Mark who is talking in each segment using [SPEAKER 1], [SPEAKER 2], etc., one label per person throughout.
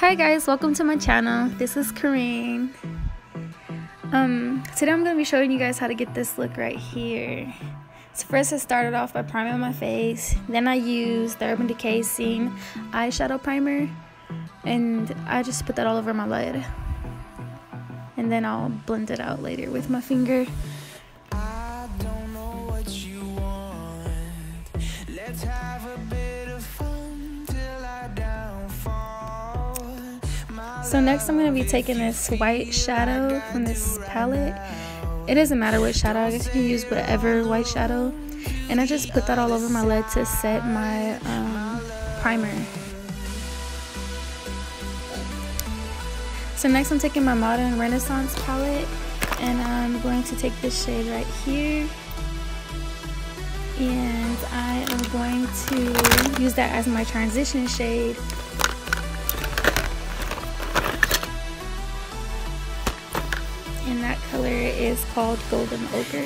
[SPEAKER 1] Hi guys, welcome to my channel. This is Kareen. Today I'm going to be showing you guys how to get this look right here. So first I started off by priming my face. Then I used the Urban Decay Scene eyeshadow primer. And I just put that all over my lid. And then I'll blend it out later with my finger.
[SPEAKER 2] I don't know what you want. Let's have a bit of fun till I downfall.
[SPEAKER 1] So next I'm going to be taking this white shadow from this palette. It doesn't matter what shadow, I guess you can use whatever white shadow. And I just put that all over my lid to set my primer. So next I'm taking my Modern Renaissance palette. And I'm going to take this shade right here. And I am going to use that as my transition shade. And that color is called Golden Ochre.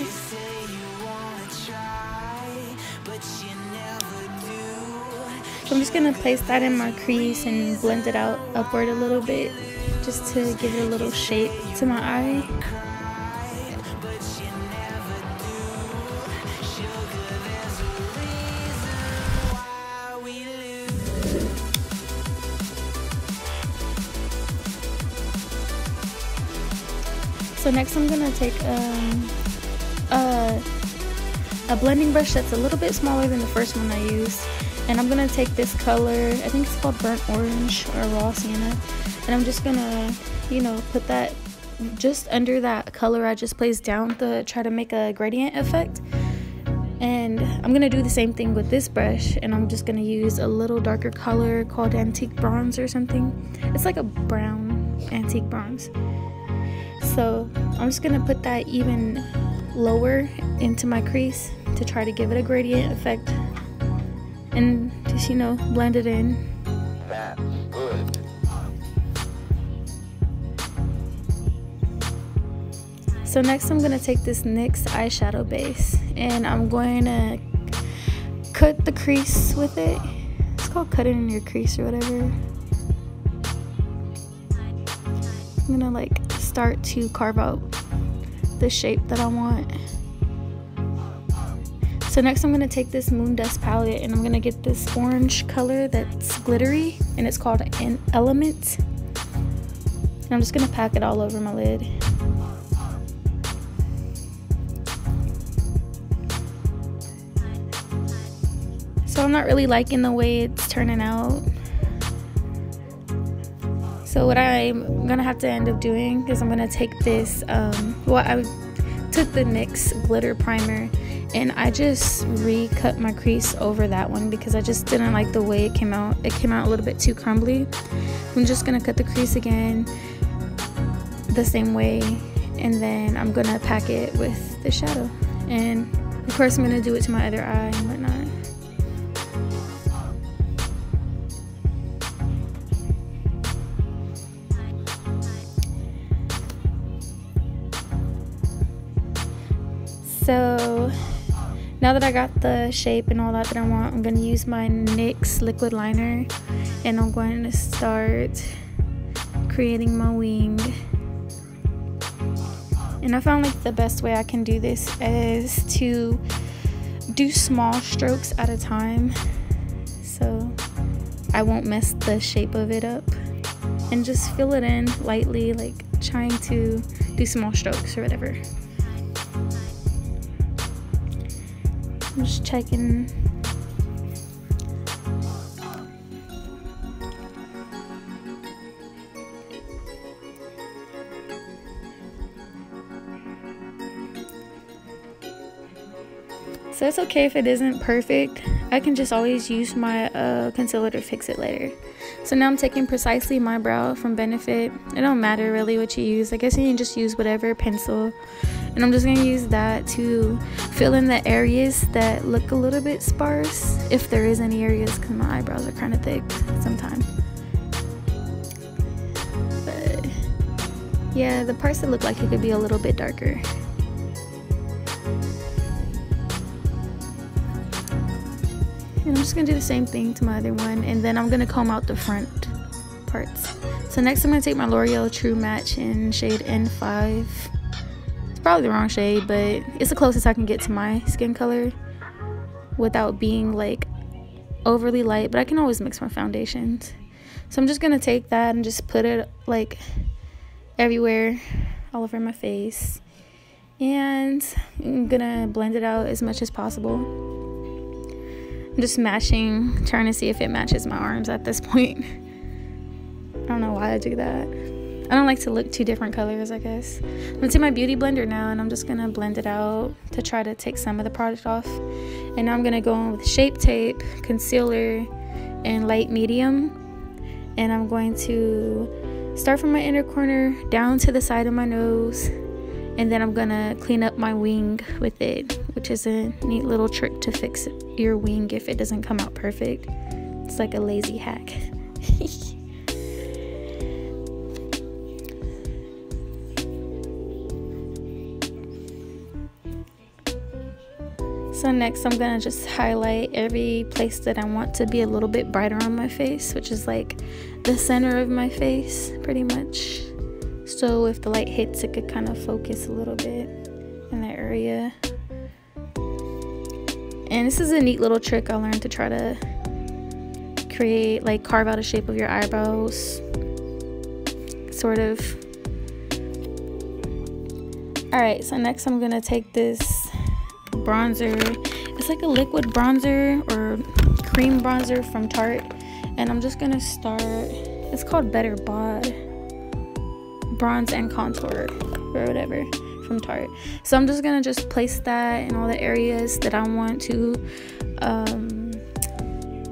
[SPEAKER 1] So I'm just going to place that in my crease and blend it out upward a little bit, just to give it a little shape to my eye. So next I'm going to take a blending brush that's a little bit smaller than the first one I used. And I'm going to take this color, I think it's called Burnt Orange or Raw Sienna. And I'm just going to, put that just under that color I just placed down to try to make a gradient effect. And I'm going to do the same thing with this brush. And I'm just going to use a little darker color called Antique Bronze or something. It's like a brown antique bronze. So I'm just going to put that even lower into my crease to try to give it a gradient effect. And just, blend it in.
[SPEAKER 2] That's good.
[SPEAKER 1] So next I'm going to take this NYX eyeshadow base. And I'm going to cut the crease with it. It's called cutting in your crease or whatever. I'm going to start to carve out the shape that I want. So next I'm going to take this Moon Dust palette and I'm going to get this orange color that's glittery and it's called an Element. And I'm just going to pack it all over my lid. So I'm not really liking the way it's turning out. So what I'm gonna have to end up doing is I'm gonna take this, I took the NYX glitter primer and I just recut my crease over that one because I just didn't like the way it came out. It came out a little bit too crumbly. I'm just gonna cut the crease again the same way and then I'm gonna pack it with the shadow. And of course I'm gonna do it to my other eye and whatnot. So now that I got the shape and all that I want, I'm going to use my NYX liquid liner and I'm going to start creating my wing. And I found the best way I can do this is to do small strokes at a time so I won't mess the shape of it up, and just fill it in lightly, trying to do small strokes or whatever. I'm just checking. So it's okay if it isn't perfect. I can just always use my concealer to fix it later. So now I'm taking Precisely My Brow from Benefit. It don't matter really what you use. I guess you can just use whatever pencil. And I'm just going to use that to fill in the areas that look a little bit sparse, if there is any areas, because my eyebrows are kind of thick sometimes. But yeah, the parts that look like it could be a little bit darker. And I'm just going to do the same thing to my other one, and then I'm going to comb out the front. parts. So next I'm going to take my L'Oreal True Match in shade N5. It's probably the wrong shade, but it's the closest I can get to my skin color without being like overly light, but I can always mix my foundations. So I'm just going to take that and just put it like everywhere, all over my face. And I'm going to blend it out as much as possible. I'm just mashing, trying to see if it matches my arms at this point. I don't know why I do that. I don't like to look two different colors, I guess. I'm going to take my beauty blender now, and I'm just going to blend it out to try to take some of the product off. And now I'm going to go in with Shape Tape, concealer, and light medium. And I'm going to start from my inner corner down to the side of my nose. And then I'm going to clean up my wing with it, which is a neat little trick to fix your wing if it doesn't come out perfect. It's like a lazy hack. So next I'm gonna just highlight every place that I want to be a little bit brighter on my face, which is like the center of my face pretty much. So if the light hits, it could kind of focus a little bit in that area. And this is a neat little trick I learned to try to create, like carve out a shape of your eyebrows, sort of. Alright, so next I'm gonna take this bronzer. It's like a liquid bronzer or cream bronzer from Tarte, and I'm just gonna start, it's called Better Bod Bronze and Contour or whatever from Tarte. So I'm just gonna just place that in all the areas that I want to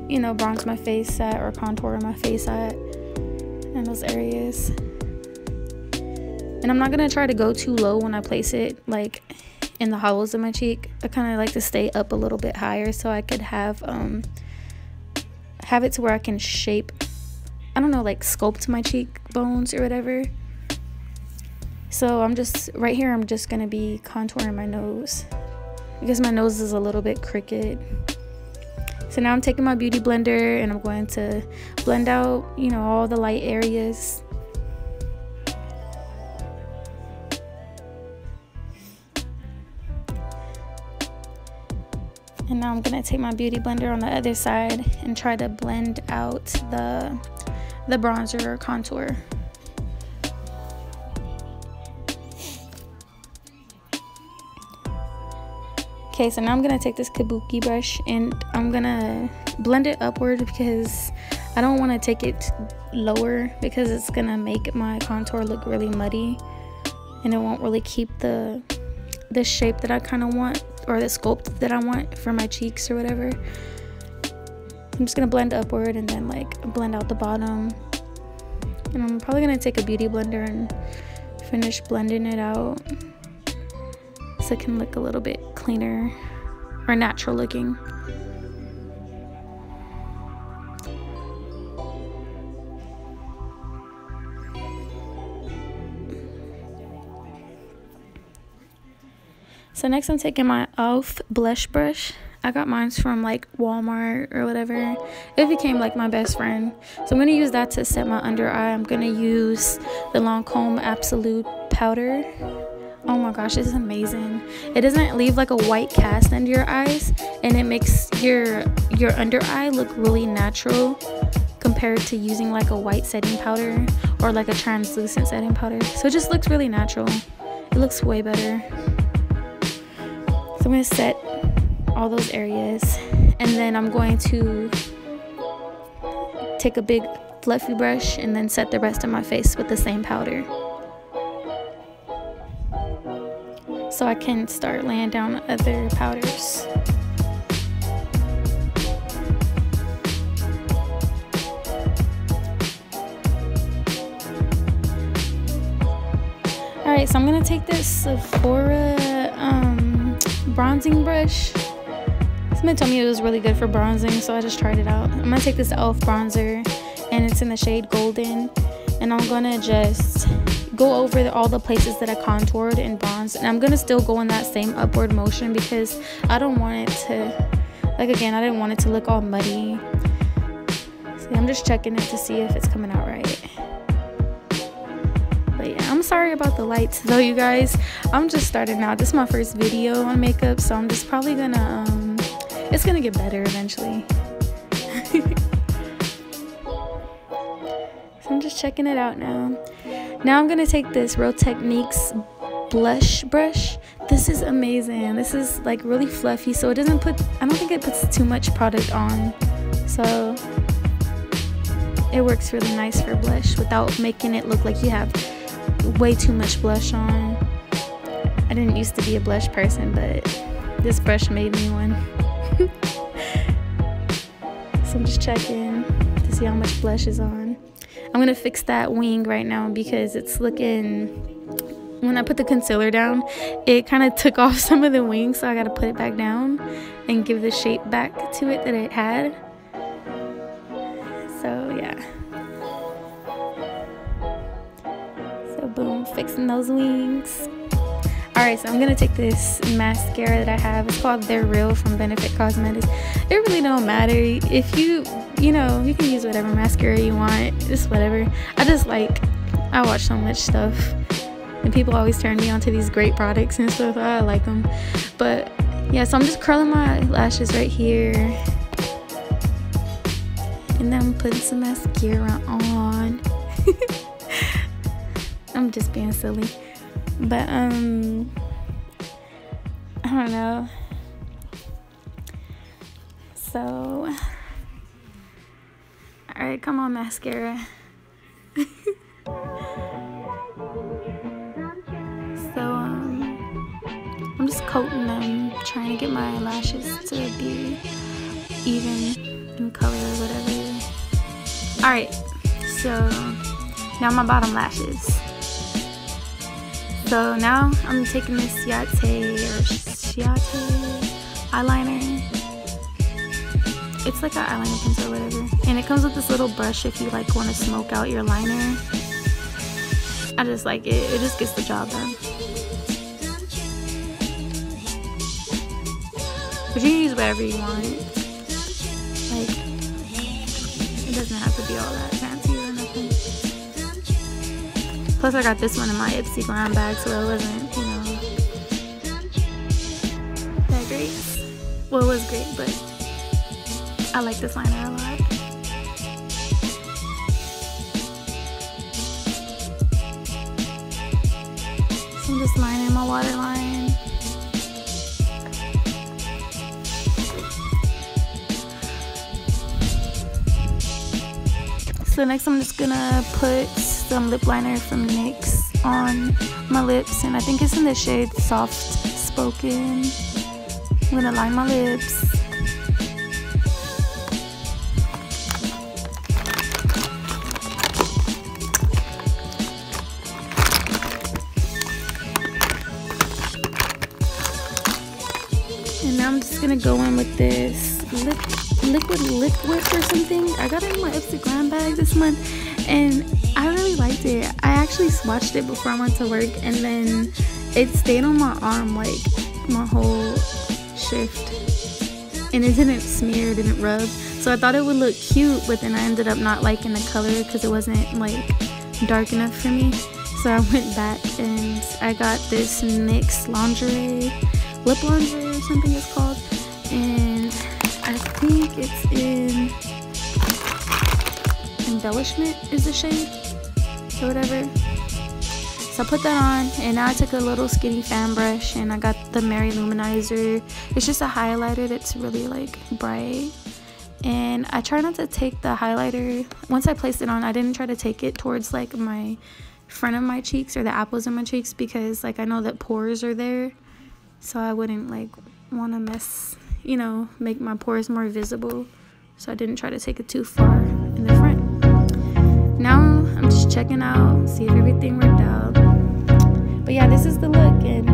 [SPEAKER 1] you know, bronze my face at or contour my face at, in those areas. And I'm not gonna try to go too low when I place it, like in the hollows of my cheek. I kind of like to stay up a little bit higher so I could have it to where I can shape, I don't know, like sculpt my cheekbones or whatever. So I'm just right here, I'm just gonna be contouring my nose because my nose is a little bit crooked. So now I'm taking my beauty blender and I'm going to blend out, you know, all the light areas. And now I'm gonna take my beauty blender on the other side and try to blend out the bronzer or contour. Okay, so now I'm gonna take this kabuki brush and I'm gonna blend it upward because I don't want to take it lower because it's gonna make my contour look really muddy and it won't really keep the shape that I kind of want, or the sculpt that I want for my cheeks or whatever. I'm just gonna blend upward and then like blend out the bottom. And I'm probably gonna take a beauty blender and finish blending it out so it can look a little bit cleaner or natural looking. So next I'm taking my e.l.f. blush brush. I got mine from like Walmart or whatever. It became like my best friend. So I'm going to use that to set my under eye. I'm going to use the Lancôme Absolute powder. Oh my gosh, this is amazing. It doesn't leave like a white cast under your eyes, and it makes your under eye look really natural compared to using like a white setting powder or like a translucent setting powder. So it just looks really natural. It looks way better. So I'm going to set all those areas, and then I'm going to take a big fluffy brush and then set the rest of my face with the same powder, so I can start laying down other powders. Alright, so I'm going to take this Sephora bronzing brush. Somebody told me it was really good for bronzing, so I just tried it out. I'm going to take this e.l.f. bronzer, and it's in the shade Golden. And I'm going to just go over all the places that I contoured and bronzed. And I'm going to still go in that same upward motion because I don't want it to, like again, I didn't want it to look all muddy. So See, I'm just checking it to see if it's coming out right. But yeah, I'm sorry about the lights though, you guys. I'm just starting out. This is my first video on makeup, so I'm just probably gonna it's gonna get better eventually. So I'm just checking it out now. Now I'm gonna take this Real Techniques blush brush. This is amazing. This is like really fluffy, so it doesn't put, I don't think it puts too much product on, so it works really nice for blush without making it look like you have way too much blush on. I didn't used to be a blush person, but this brush made me one. So I'm just checking to see how much blush is on. I'm gonna fix that wing right now because it's looking, when I put the concealer down, it kind of took off some of the wings, so I gotta put it back down and give the shape back to it that it had. So yeah. So boom, fixing those wings. Alright, so I'm gonna take this mascara that I have. It's called They're Real from Benefit Cosmetics. It really don't matter if you know, you can use whatever mascara you want, just whatever. I watch so much stuff and people always turn me on to these great products and stuff. I like them. But yeah, so I'm just curling my lashes right here, and then I'm putting some mascara on. I'm just being silly, but I don't know. So alright, come on, mascara. So I'm just coating them, trying to get my lashes to be even in color or whatever. Alright, so now my bottom lashes. So now I'm taking this Ciate eyeliner. It's like an eyeliner pencil or whatever, and it comes with this little brush if you like want to smoke out your liner. I just like it. It just gets the job done. But you can use whatever you want. Like, it doesn't have to be all that fancy or nothing. Plus I got this one in my Ipsy glam bag, so it wasn't, you know, that great. Well, it was great, but I like this liner a lot. So I'm just lining my waterline. So next I'm just gonna put some lip liner from NYX on my lips, and I think it's in the shade Soft Spoken. I'm gonna line my lips. And now I'm just gonna go in with this liquid lip whip or something. I got it in my Ipsy glam bag this month, and I really liked it. I actually swatched it before I went to work, and then it stayed on my arm like my whole shift, and it didn't smear, it didn't rub. So I thought it would look cute, but then I ended up not liking the color because it wasn't like dark enough for me. So I went back and I got this NYX lingerie, lip lingerie or something it's called, and I think it's in Embellishment is the shade or whatever. So I put that on, and now I took a little skinny fan brush and I got the Mary Luminizer. It's just a highlighter that's really like bright, and I try not to take the highlighter, once I placed it on, I didn't try to take it towards like my front of my cheeks or the apples in my cheeks, because like I know that pores are there, so I wouldn't like want to mess, you know, make my pores more visible. So I didn't try to take it too far in the front. Now I'm just checking out, see if everything worked out. But yeah, this is the look, and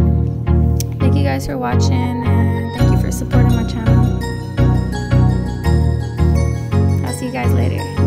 [SPEAKER 1] thank you guys for watching, and thank you for supporting my channel. I'll see you guys later.